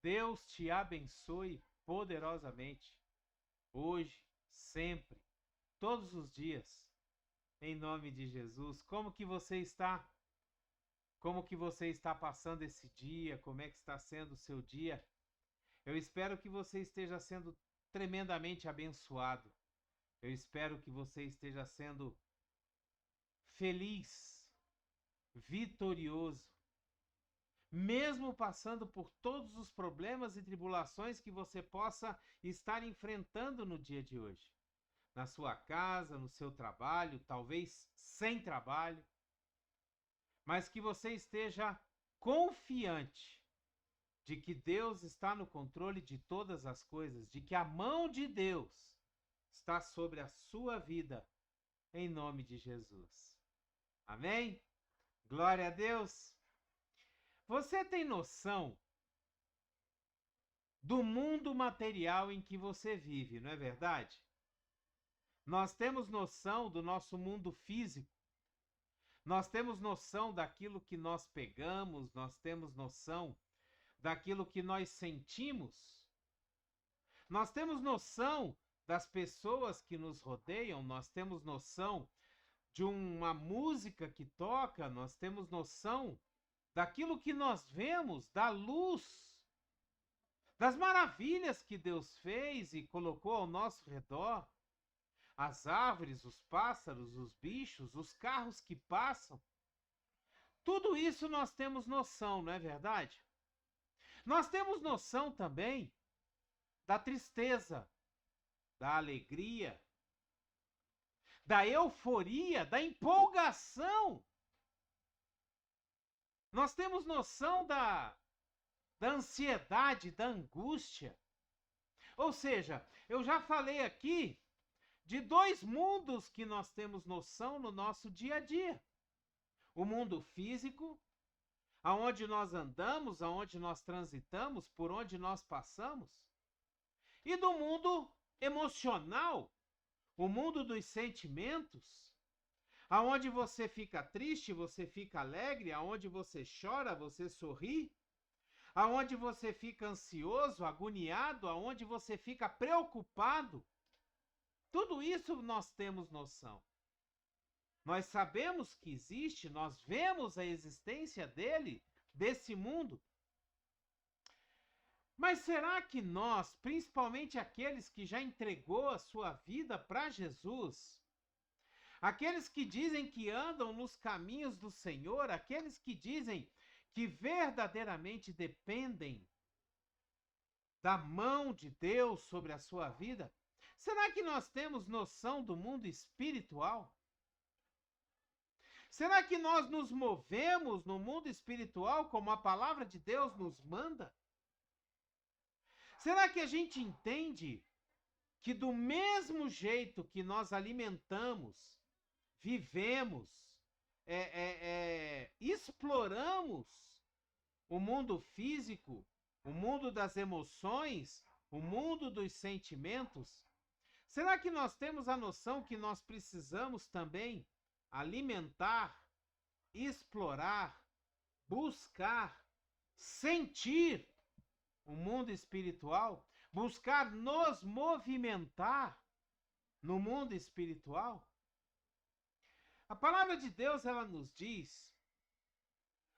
Deus te abençoe poderosamente, hoje, sempre, todos os dias, em nome de Jesus. Como que você está? Como que você está passando esse dia? Como é que está sendo o seu dia? Eu espero que você esteja sendo tremendamente abençoado. Eu espero que você esteja sendo feliz, vitorioso, mesmo passando por todos os problemas e tribulações que você possa estar enfrentando no dia de hoje. Na sua casa, no seu trabalho, talvez sem trabalho, mas que você esteja confiante de que Deus está no controle de todas as coisas, de que a mão de Deus está sobre a sua vida, em nome de Jesus. Amém? Glória a Deus! Você tem noção do mundo material em que você vive, não é verdade? Nós temos noção do nosso mundo físico, nós temos noção daquilo que nós pegamos, nós temos noção daquilo que nós sentimos, nós temos noção das pessoas que nos rodeiam, nós temos noção de uma música que toca, nós temos noção daquilo que nós vemos, da luz, das maravilhas que Deus fez e colocou ao nosso redor, as árvores, os pássaros, os bichos, os carros que passam. Tudo isso nós temos noção, não é verdade? Nós temos noção também da tristeza, da alegria, da euforia, da empolgação. Nós temos noção da ansiedade, da angústia. Ou seja, eu já falei aqui de dois mundos que nós temos noção no nosso dia a dia. O mundo físico, aonde nós andamos, aonde nós transitamos, por onde nós passamos. E do mundo emocional, o mundo dos sentimentos, aonde você fica triste, você fica alegre, aonde você chora, você sorri, aonde você fica ansioso, agoniado, aonde você fica preocupado. Tudo isso nós temos noção. Nós sabemos que existe, nós vemos a existência dele, desse mundo. Mas será que nós, principalmente aqueles que já entregou a sua vida para Jesus, aqueles que dizem que andam nos caminhos do Senhor, aqueles que dizem que verdadeiramente dependem da mão de Deus sobre a sua vida, será que nós temos noção do mundo espiritual? Será que nós nos movemos no mundo espiritual como a palavra de Deus nos manda? Será que a gente entende que do mesmo jeito que nós alimentamos, vivemos, exploramos o mundo físico, o mundo das emoções, o mundo dos sentimentos, será que nós temos a noção que nós precisamos também alimentar, explorar, buscar, sentir o mundo espiritual, buscar nos movimentar no mundo espiritual? A palavra de Deus, ela nos diz,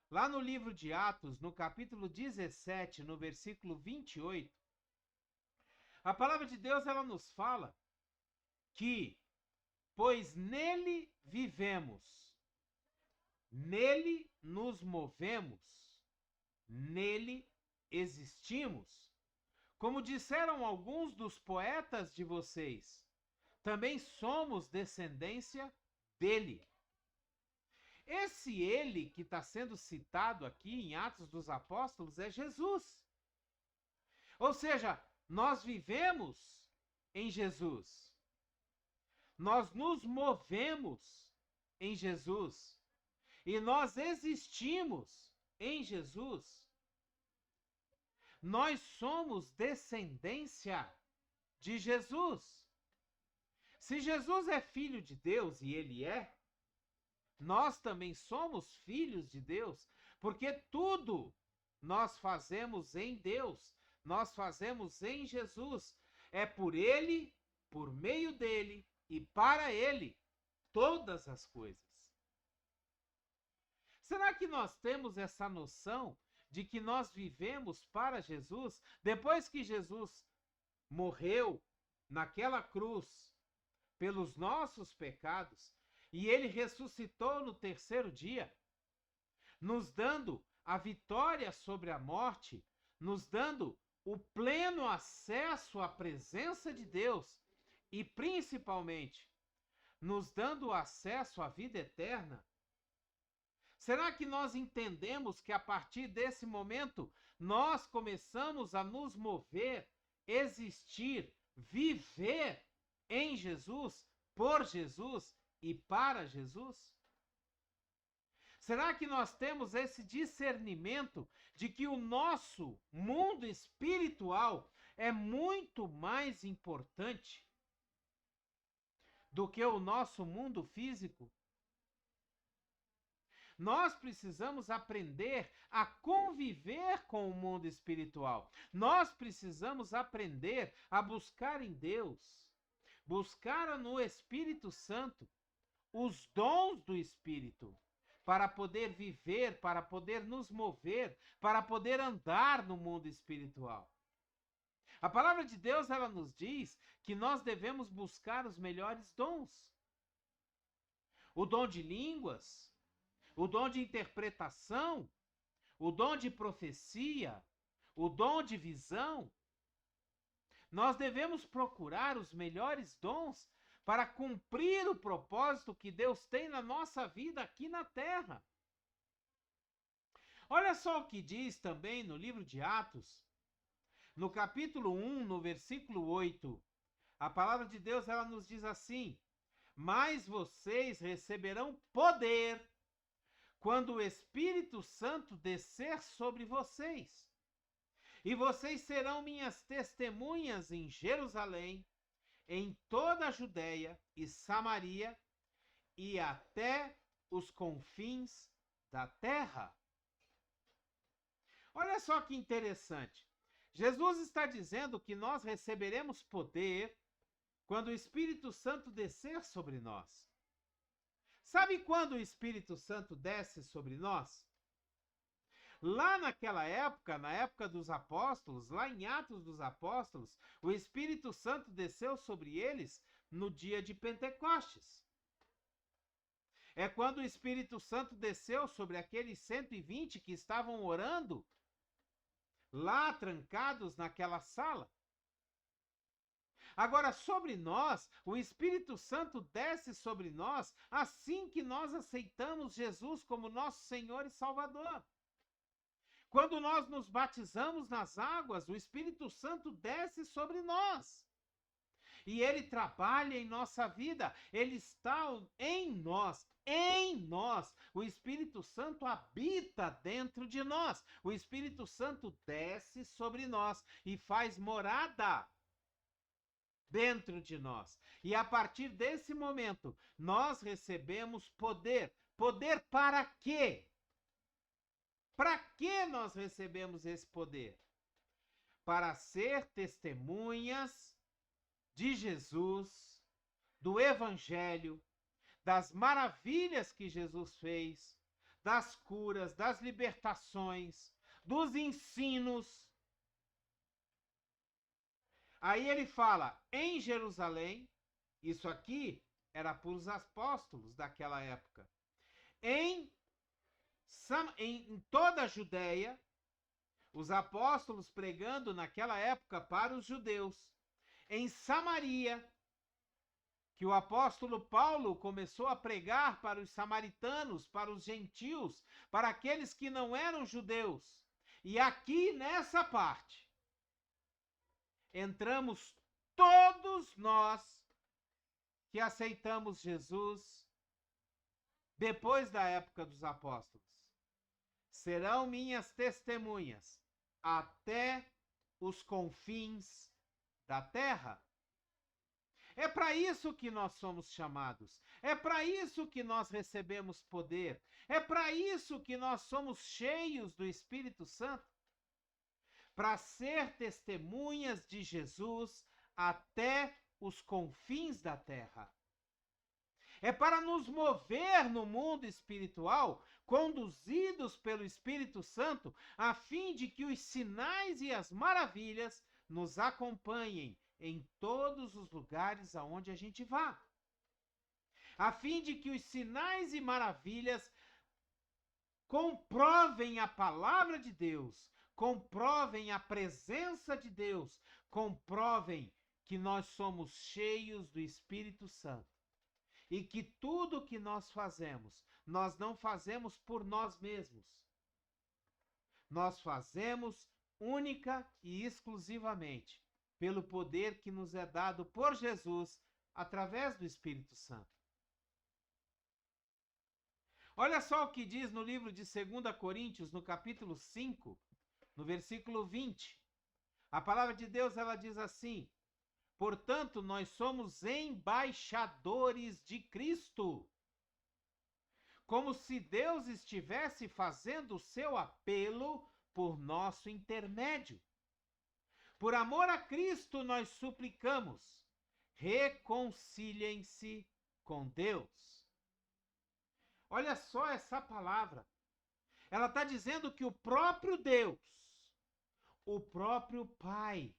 lá no livro de Atos, no capítulo 17, no versículo 28, a palavra de Deus, ela nos fala que, pois nele vivemos, nele nos movemos, nele existimos. Como disseram alguns dos poetas de vocês, também somos descendência dele. Esse ele que está sendo citado aqui em Atos dos Apóstolos é Jesus. Ou seja, nós vivemos em Jesus. Nós nos movemos em Jesus. E nós existimos em Jesus. Nós somos descendência de Jesus. Se Jesus é filho de Deus, e ele é, nós também somos filhos de Deus, porque tudo nós fazemos em Deus, nós fazemos em Jesus. É por Ele, por meio dele e para Ele todas as coisas. Será que nós temos essa noção de que nós vivemos para Jesus? Depois que Jesus morreu naquela cruz pelos nossos pecados e ele ressuscitou no terceiro dia, nos dando a vitória sobre a morte, nos dando o pleno acesso à presença de Deus e, principalmente, nos dando acesso à vida eterna. Será que nós entendemos que a partir desse momento nós começamos a nos mover, existir, viver em Jesus, por Jesus e para Jesus? Será que nós temos esse discernimento de que o nosso mundo espiritual é muito mais importante do que o nosso mundo físico? Nós precisamos aprender a conviver com o mundo espiritual. Nós precisamos aprender a buscar em Deus, buscar no Espírito Santo os dons do Espírito, para poder viver, para poder nos mover, para poder andar no mundo espiritual. A palavra de Deus, ela nos diz que nós devemos buscar os melhores dons. O dom de línguas, o dom de interpretação, o dom de profecia, o dom de visão. Nós devemos procurar os melhores dons para cumprir o propósito que Deus tem na nossa vida aqui na terra. Olha só o que diz também no livro de Atos, no capítulo 1, no versículo 8. A palavra de Deus, ela nos diz assim: mas vocês receberão poder quando o Espírito Santo descer sobre vocês. E vocês serão minhas testemunhas em Jerusalém, em toda a Judéia e Samaria e até os confins da terra. Olha só que interessante. Jesus está dizendo que nós receberemos poder quando o Espírito Santo descer sobre nós. Sabe quando o Espírito Santo desce sobre nós? Lá naquela época, na época dos apóstolos, lá em Atos dos Apóstolos, o Espírito Santo desceu sobre eles no dia de Pentecostes. É quando o Espírito Santo desceu sobre aqueles 120 que estavam orando, lá trancados naquela sala. Agora, sobre nós, o Espírito Santo desce sobre nós assim que nós aceitamos Jesus como nosso Senhor e Salvador. Quando nós nos batizamos nas águas, o Espírito Santo desce sobre nós. E ele trabalha em nossa vida, ele está em nós, em nós. O Espírito Santo habita dentro de nós. O Espírito Santo desce sobre nós e faz morada dentro de nós. E a partir desse momento, nós recebemos poder. Poder para quê? Para que nós recebemos esse poder? Para ser testemunhas de Jesus, do Evangelho, das maravilhas que Jesus fez, das curas, das libertações, dos ensinos. Aí ele fala, em Jerusalém, isso aqui era para os apóstolos daquela época, em toda a Judéia, os apóstolos pregando naquela época para os judeus, em Samaria, que o apóstolo Paulo começou a pregar para os samaritanos, para os gentios, para aqueles que não eram judeus. E aqui nessa parte, entramos todos nós que aceitamos Jesus depois da época dos apóstolos. Serão minhas testemunhas até os confins da terra. É para isso que nós somos chamados. É para isso que nós recebemos poder. É para isso que nós somos cheios do Espírito Santo. para ser testemunhas de Jesus até os confins da terra. É para nos mover no mundo espiritual, conduzidos pelo Espírito Santo, a fim de que os sinais e as maravilhas nos acompanhem em todos os lugares aonde a gente vá. A fim de que os sinais e maravilhas comprovem a palavra de Deus, comprovem a presença de Deus, comprovem que nós somos cheios do Espírito Santo. E que tudo que nós fazemos, nós não fazemos por nós mesmos. Nós fazemos única e exclusivamente pelo poder que nos é dado por Jesus através do Espírito Santo. Olha só o que diz no livro de 2 Coríntios, no capítulo 5, no versículo 20. A palavra de Deus, ela diz assim: portanto, nós somos embaixadores de Cristo, como se Deus estivesse fazendo o seu apelo por nosso intermédio. Por amor a Cristo, nós suplicamos, reconciliem-se com Deus. Olha só essa palavra. Ela está dizendo que o próprio Deus, o próprio Pai,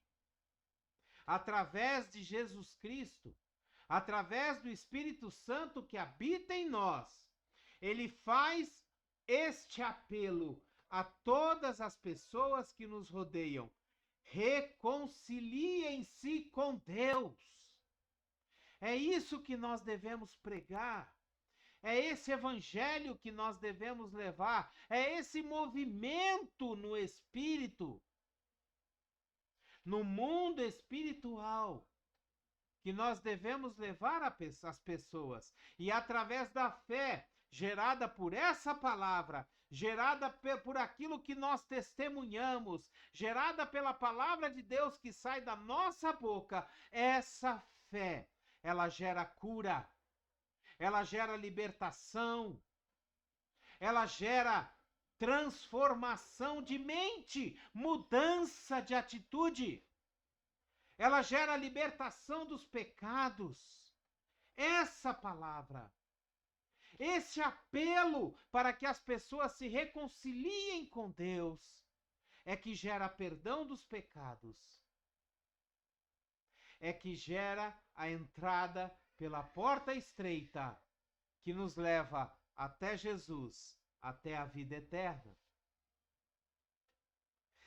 através de Jesus Cristo, através do Espírito Santo que habita em nós, ele faz este apelo a todas as pessoas que nos rodeiam: reconciliem-se com Deus. É isso que nós devemos pregar. É esse evangelho que nós devemos levar. É esse movimento no Espírito, no mundo espiritual, que nós devemos levar às pessoas. E através da fé gerada por essa palavra, gerada por aquilo que nós testemunhamos, gerada pela palavra de Deus que sai da nossa boca, essa fé, ela gera cura, ela gera libertação, ela gera transformação de mente, mudança de atitude. Ela gera libertação dos pecados. Essa palavra, esse apelo para que as pessoas se reconciliem com Deus, é que gera perdão dos pecados. É que gera a entrada pela porta estreita, que nos leva até Jesus, até a vida eterna.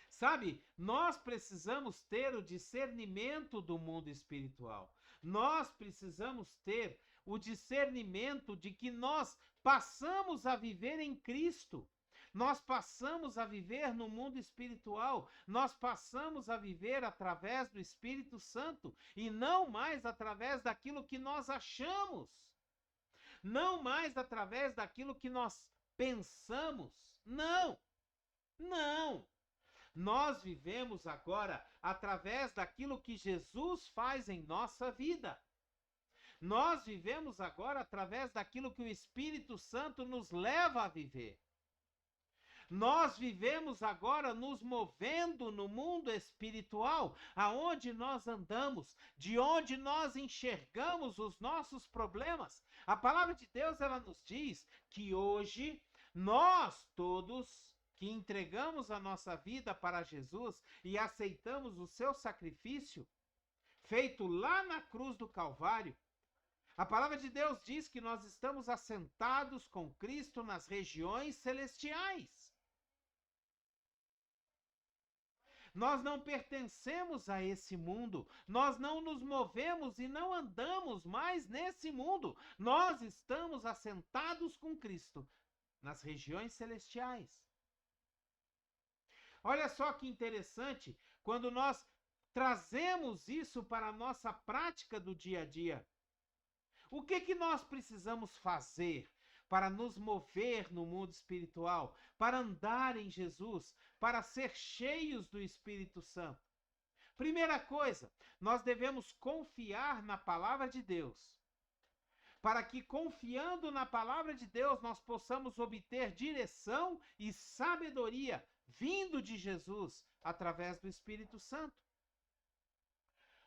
Sabe, nós precisamos ter o discernimento do mundo espiritual. Nós precisamos ter o discernimento de que nós passamos a viver em Cristo. Nós passamos a viver no mundo espiritual. Nós passamos a viver através do Espírito Santo e não mais através daquilo que nós achamos. Não mais através daquilo que nós pensamos. Não, não. Nós vivemos agora através daquilo que Jesus faz em nossa vida. Nós vivemos agora através daquilo que o Espírito Santo nos leva a viver. Nós vivemos agora nos movendo no mundo espiritual, aonde nós andamos, de onde nós enxergamos os nossos problemas. A palavra de Deus, ela nos diz que hoje nós todos que entregamos a nossa vida para Jesus e aceitamos o seu sacrifício, feito lá na cruz do Calvário, a palavra de Deus diz que nós estamos assentados com Cristo nas regiões celestiais. Nós não pertencemos a esse mundo, nós não nos movemos e não andamos mais nesse mundo. Nós estamos assentados com Cristo nas regiões celestiais. Olha só que interessante, quando nós trazemos isso para a nossa prática do dia a dia. O que nós precisamos fazer para nos mover no mundo espiritual, para andar em Jesus, para ser cheios do Espírito Santo? Primeira coisa, nós devemos confiar na palavra de Deus, para que, confiando na palavra de Deus, nós possamos obter direção e sabedoria vindo de Jesus através do Espírito Santo.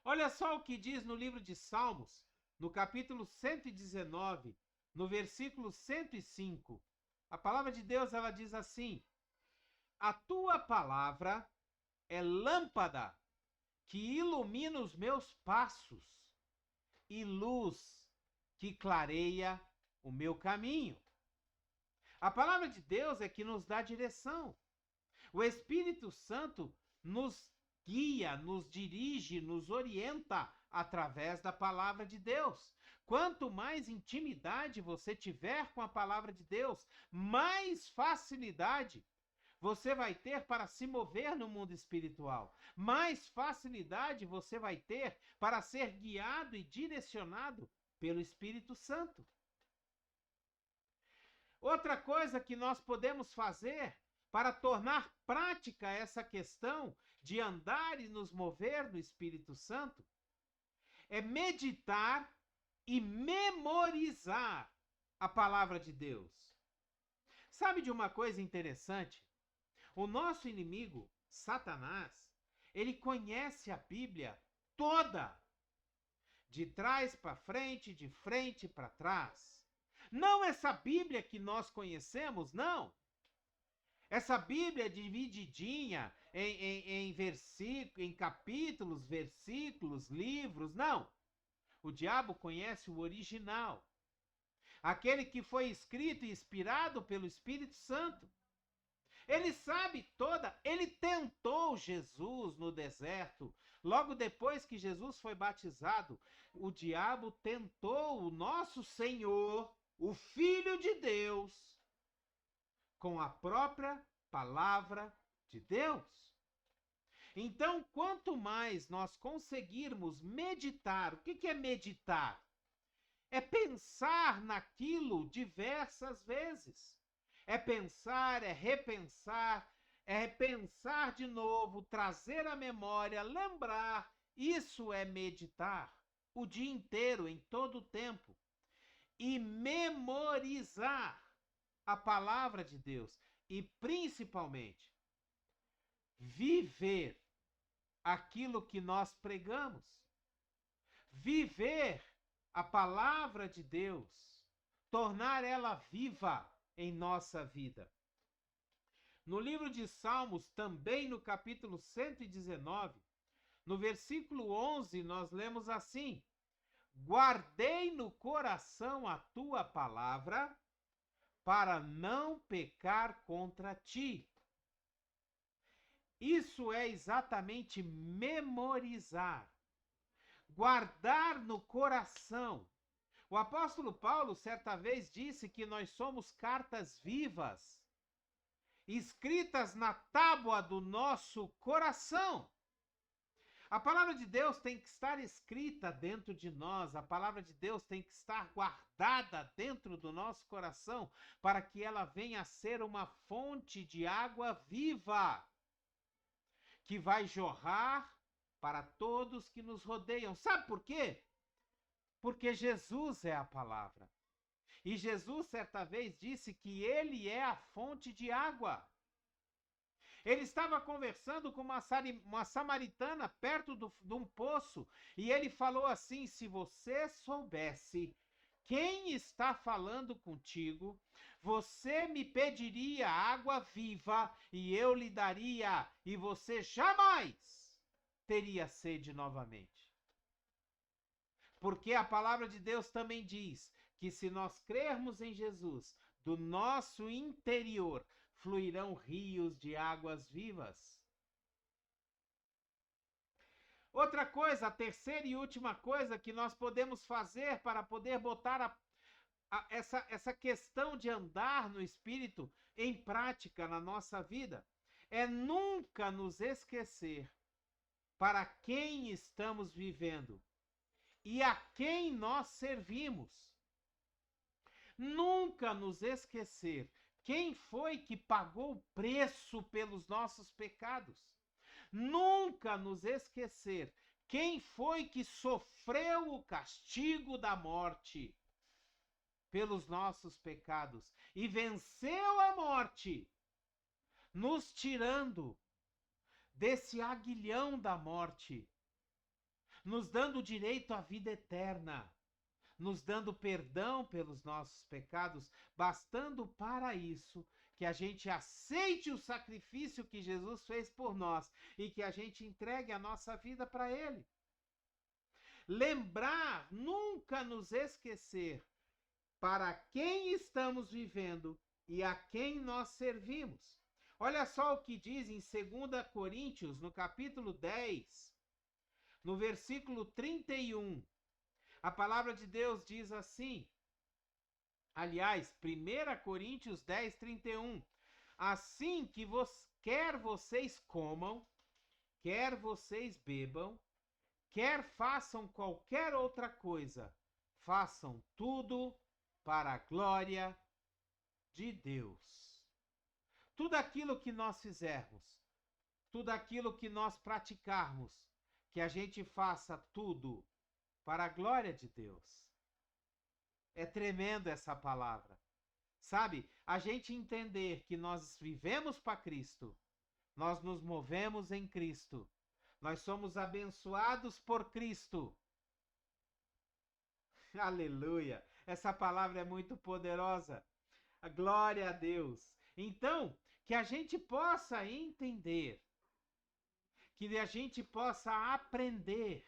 Olha só o que diz no livro de Salmos, no capítulo 119, no versículo 105. A palavra de Deus, ela diz assim: a tua palavra é lâmpada que ilumina os meus passos e luz que clareia o meu caminho. A palavra de Deus é que nos dá direção. O Espírito Santo nos guia, nos dirige, nos orienta através da palavra de Deus. Quanto mais intimidade você tiver com a palavra de Deus, mais facilidade você vai ter para se mover no mundo espiritual. Mais facilidade você vai ter para ser guiado e direcionado pelo Espírito Santo. Outra coisa que nós podemos fazer para tornar prática essa questão de andar e nos mover no Espírito Santo é meditar e memorizar a palavra de Deus. Sabe de uma coisa interessante? O nosso inimigo, Satanás, ele conhece a Bíblia toda, de trás para frente, de frente para trás. Não essa Bíblia que nós conhecemos, não. Essa Bíblia divididinha em capítulos, versículos, livros, não. O diabo conhece o original, aquele que foi escrito e inspirado pelo Espírito Santo. Ele sabe toda, ele tentou Jesus no deserto. Logo depois que Jesus foi batizado, o diabo tentou o nosso Senhor, o Filho de Deus, com a própria palavra de Deus. Então, quanto mais nós conseguirmos meditar, o que é meditar? É pensar naquilo diversas vezes. É pensar, é repensar, é pensar de novo, trazer à memória, lembrar. Isso é meditar o dia inteiro, em todo o tempo. E memorizar a palavra de Deus. E principalmente, viver aquilo que nós pregamos. Viver a palavra de Deus. Tornar ela viva em nossa vida. No livro de Salmos, também no capítulo 119, no versículo 11, nós lemos assim: guardei no coração a tua palavra, para não pecar contra ti. Isso é exatamente memorizar, guardar no coração. O apóstolo Paulo, certa vez, disse que nós somos cartas vivas, escritas na tábua do nosso coração. A palavra de Deus tem que estar escrita dentro de nós, a palavra de Deus tem que estar guardada dentro do nosso coração, para que ela venha a ser uma fonte de água viva, que vai jorrar para todos que nos rodeiam. Sabe por quê? Porque Jesus é a palavra. E Jesus, certa vez, disse que ele é a fonte de água. Ele estava conversando com uma samaritana perto de um poço. E ele falou assim: se você soubesse quem está falando contigo, você me pediria água viva e eu lhe daria, e você jamais teria sede novamente. Porque a palavra de Deus também diz que se nós crermos em Jesus, do nosso interior fluirão rios de águas vivas. Outra coisa, a terceira e última coisa que nós podemos fazer para poder botar essa questão de andar no Espírito em prática na nossa vida, é nunca nos esquecer para quem estamos vivendo e a quem nós servimos. Nunca nos esquecer quem foi que pagou o preço pelos nossos pecados. Nunca nos esquecer quem foi que sofreu o castigo da morte pelos nossos pecados e venceu a morte, nos tirando desse aguilhão da morte, nos dando o direito à vida eterna, nos dando perdão pelos nossos pecados, bastando para isso que a gente aceite o sacrifício que Jesus fez por nós e que a gente entregue a nossa vida para Ele. Lembrar, nunca nos esquecer para quem estamos vivendo e a quem nós servimos. Olha só o que diz em 2 Coríntios, no capítulo 10, no versículo 31. A palavra de Deus diz assim, aliás, 1 Coríntios 10, 31. Assim que quer vocês comam, quer vocês bebam, quer façam qualquer outra coisa, façam tudo para a glória de Deus. Tudo aquilo que nós fizermos, tudo aquilo que nós praticarmos, que a gente faça tudo para a glória de Deus. É tremendo essa palavra. Sabe, a gente entender que nós vivemos para Cristo, nós nos movemos em Cristo, nós somos abençoados por Cristo. Aleluia! Essa palavra é muito poderosa. A glória a Deus. Então, que a gente possa entender, que a gente possa aprender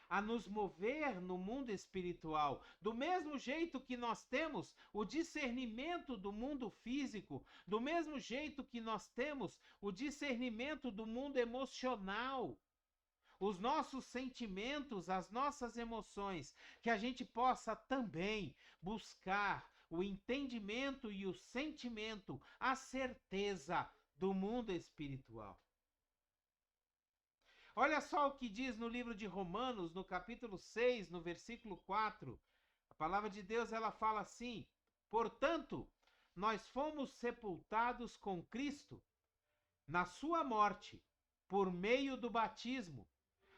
a nos mover no mundo espiritual, do mesmo jeito que nós temos o discernimento do mundo físico, do mesmo jeito que nós temos o discernimento do mundo emocional, os nossos sentimentos, as nossas emoções, que a gente possa também buscar o entendimento e o sentimento, a certeza do mundo espiritual. Olha só o que diz no livro de Romanos, no capítulo 6, no versículo 4. A palavra de Deus, ela fala assim: portanto, nós fomos sepultados com Cristo na sua morte, por meio do batismo,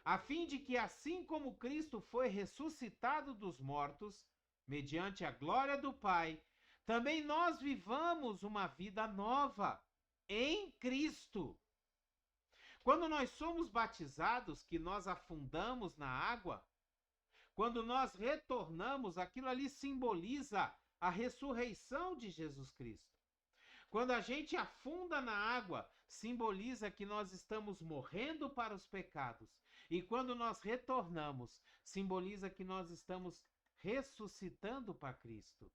a fim de que, assim como Cristo foi ressuscitado dos mortos, mediante a glória do Pai, também nós vivamos uma vida nova em Cristo. Quando nós somos batizados, que nós afundamos na água, quando nós retornamos, aquilo ali simboliza a ressurreição de Jesus Cristo. Quando a gente afunda na água, simboliza que nós estamos morrendo para os pecados. E quando nós retornamos, simboliza que nós estamos ressuscitando para Cristo.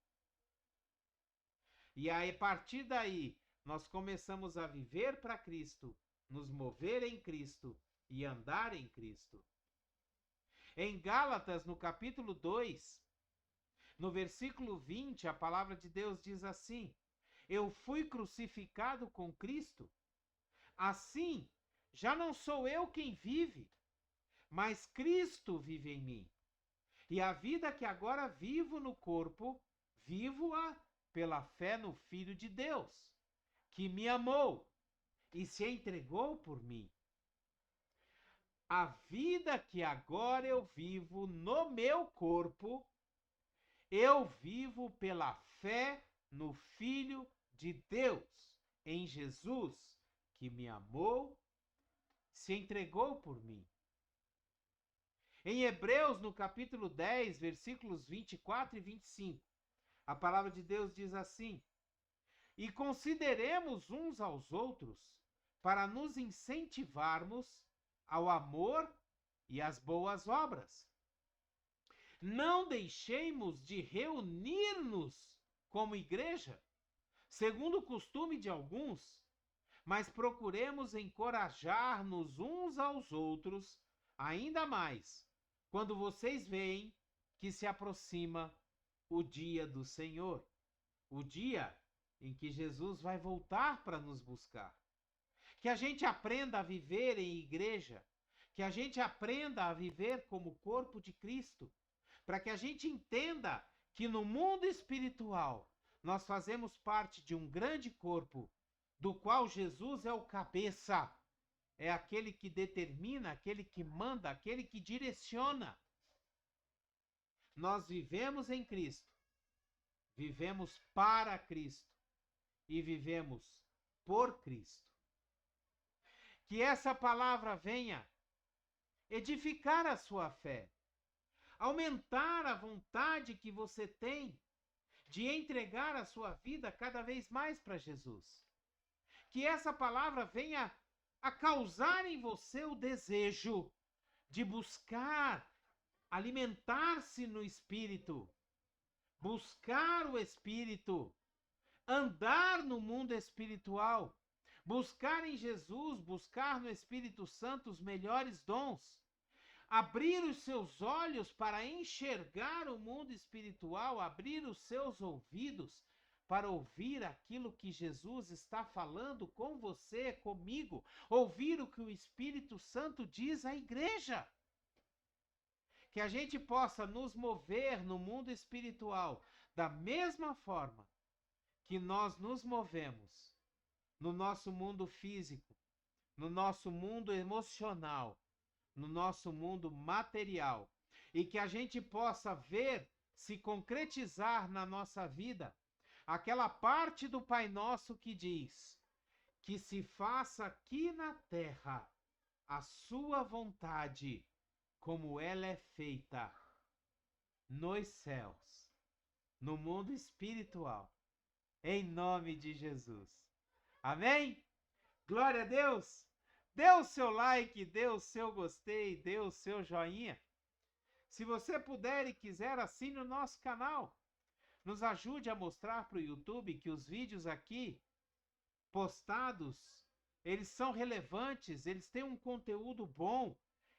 E aí, a partir daí, nós começamos a viver para Cristo, nos mover em Cristo e andar em Cristo. Em Gálatas, no capítulo 2, no versículo 20, a palavra de Deus diz assim: eu fui crucificado com Cristo. Assim, já não sou eu quem vive, mas Cristo vive em mim. E a vida que agora vivo no corpo, vivo-a pela fé no Filho de Deus, que me amou e se entregou por mim. A vida que agora eu vivo no meu corpo, eu vivo pela fé no Filho de Deus, em Jesus, que me amou, se entregou por mim. Em Hebreus, no capítulo 10, versículos 24 e 25, a palavra de Deus diz assim: e consideremos uns aos outros para nos incentivarmos ao amor e às boas obras. Não deixemos de reunir-nos como igreja, segundo o costume de alguns, mas procuremos encorajar-nos uns aos outros, ainda mais, quando vocês veem que se aproxima o dia do Senhor, o dia em que Jesus vai voltar para nos buscar. Que a gente aprenda a viver em igreja, que a gente aprenda a viver como corpo de Cristo, para que a gente entenda que no mundo espiritual nós fazemos parte de um grande corpo, do qual Jesus é o cabeça, é aquele que determina, aquele que manda, aquele que direciona. Nós vivemos em Cristo, vivemos para Cristo e vivemos por Cristo. Que essa palavra venha edificar a sua fé, aumentar a vontade que você tem de entregar a sua vida cada vez mais para Jesus. Que essa palavra venha a causar em você o desejo de buscar alimentar-se no Espírito, buscar o Espírito, andar no mundo espiritual, buscar em Jesus, buscar no Espírito Santo os melhores dons, abrir os seus olhos para enxergar o mundo espiritual, abrir os seus ouvidos para ouvir aquilo que Jesus está falando com você, comigo, ouvir o que o Espírito Santo diz à igreja. Que a gente possa nos mover no mundo espiritual da mesma forma que nós nos movemos no nosso mundo físico, no nosso mundo emocional, no nosso mundo material, e que a gente possa ver se concretizar na nossa vida aquela parte do Pai Nosso que diz: que se faça aqui na terra a sua vontade, como ela é feita nos céus, no mundo espiritual, em nome de Jesus. Amém? Glória a Deus! Dê o seu like, dê o seu gostei, dê o seu joinha. Se você puder e quiser, assine o nosso canal. Nos ajude a mostrar para o YouTube que os vídeos aqui postados, eles são relevantes, eles têm um conteúdo bom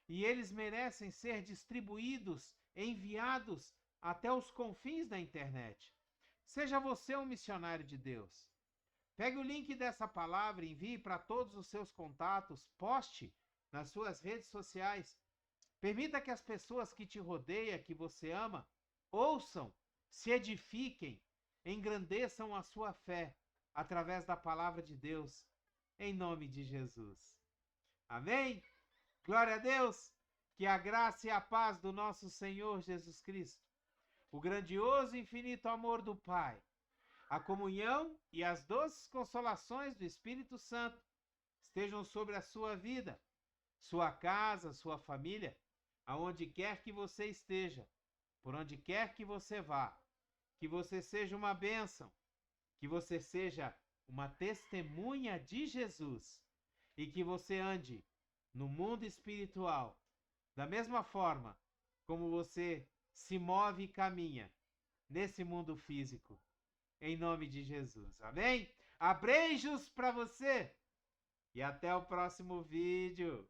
e eles merecem ser distribuídos, enviados até os confins da internet. Seja você um missionário de Deus. Pegue o link dessa palavra, envie para todos os seus contatos, poste nas suas redes sociais. Permita que as pessoas que te rodeiam, que você ama, ouçam, se edifiquem, engrandeçam a sua fé através da palavra de Deus, em nome de Jesus. Amém? Glória a Deus! Que a graça e a paz do nosso Senhor Jesus Cristo, o grandioso e infinito amor do Pai, a comunhão e as doces consolações do Espírito Santo estejam sobre a sua vida, sua casa, sua família, aonde quer que você esteja, por onde quer que você vá, que você seja uma bênção, que você seja uma testemunha de Jesus e que você ande no mundo espiritual da mesma forma como você se move e caminha nesse mundo físico. Em nome de Jesus. Amém? Abreijos para você! E até o próximo vídeo.